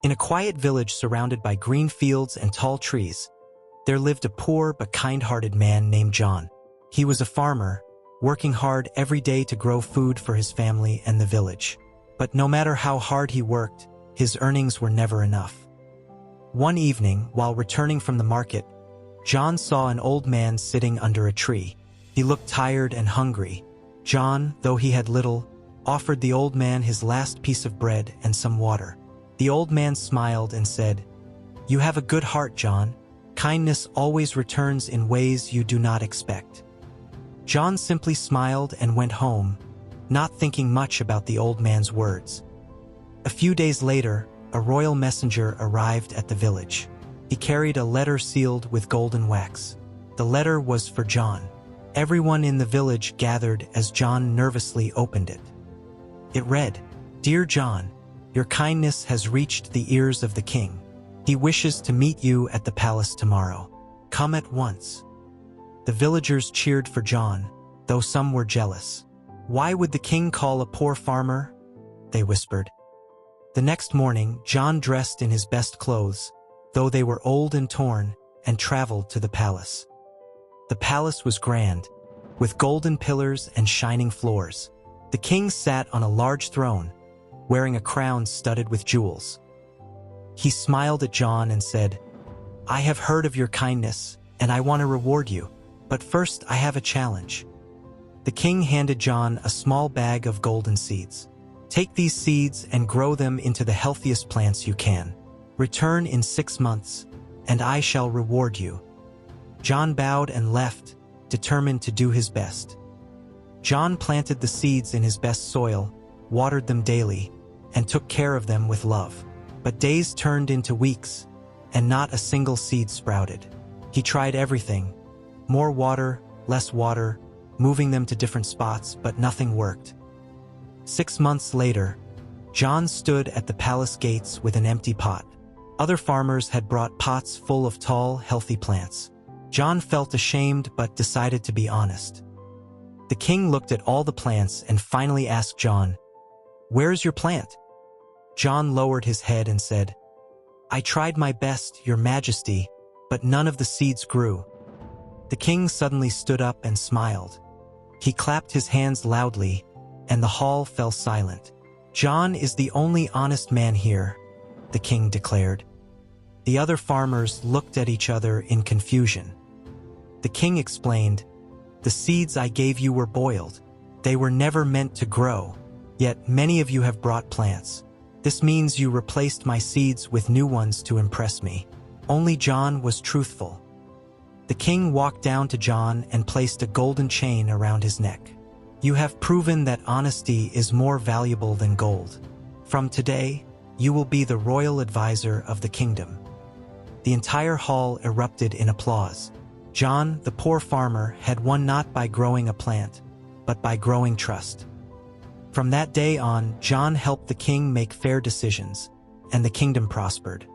In a quiet village surrounded by green fields and tall trees, there lived a poor but kind-hearted man named John. He was a farmer, working hard every day to grow food for his family and the village. But no matter how hard he worked, his earnings were never enough. One evening, while returning from the market, John saw an old man sitting under a tree. He looked tired and hungry. John, though he had little, offered the old man his last piece of bread and some water. The old man smiled and said, "You have a good heart, John. Kindness always returns in ways you do not expect." John simply smiled and went home, not thinking much about the old man's words. A few days later, a royal messenger arrived at the village. He carried a letter sealed with golden wax. The letter was for John. Everyone in the village gathered as John nervously opened it. It read, "Dear John, your kindness has reached the ears of the king. He wishes to meet you at the palace tomorrow. Come at once." The villagers cheered for John, though some were jealous. "Why would the king call a poor farmer?" they whispered. The next morning, John dressed in his best clothes, though they were old and torn, and traveled to the palace. The palace was grand, with golden pillars and shining floors. The king sat on a large throne, wearing a crown studded with jewels. He smiled at John and said, "I have heard of your kindness, and I want to reward you. But first I have a challenge." The king handed John a small bag of golden seeds. "Take these seeds and grow them into the healthiest plants you can. Return in 6 months, and I shall reward you." John bowed and left, determined to do his best. John planted the seeds in his best soil, watered them daily, and took care of them with love. But days turned into weeks, and not a single seed sprouted. He tried everything: more water, less water, moving them to different spots, but nothing worked. 6 months later, John stood at the palace gates with an empty pot. Other farmers had brought pots full of tall, healthy plants. John felt ashamed but decided to be honest. The king looked at all the plants and finally asked John, "Where's your plant?" John lowered his head and said, "I tried my best, Your Majesty, but none of the seeds grew." The king suddenly stood up and smiled. He clapped his hands loudly, and the hall fell silent. "John is the only honest man here," the king declared. The other farmers looked at each other in confusion. The king explained, "The seeds I gave you were boiled. They were never meant to grow, yet many of you have brought plants. This means you replaced my seeds with new ones to impress me." Only John was truthful. The king walked down to John and placed a golden chain around his neck. "You have proven that honesty is more valuable than gold. From today, you will be the royal advisor of the kingdom." The entire hall erupted in applause. John, the poor farmer, had won not by growing a plant, but by growing trust. From that day on, John helped the king make fair decisions, and the kingdom prospered.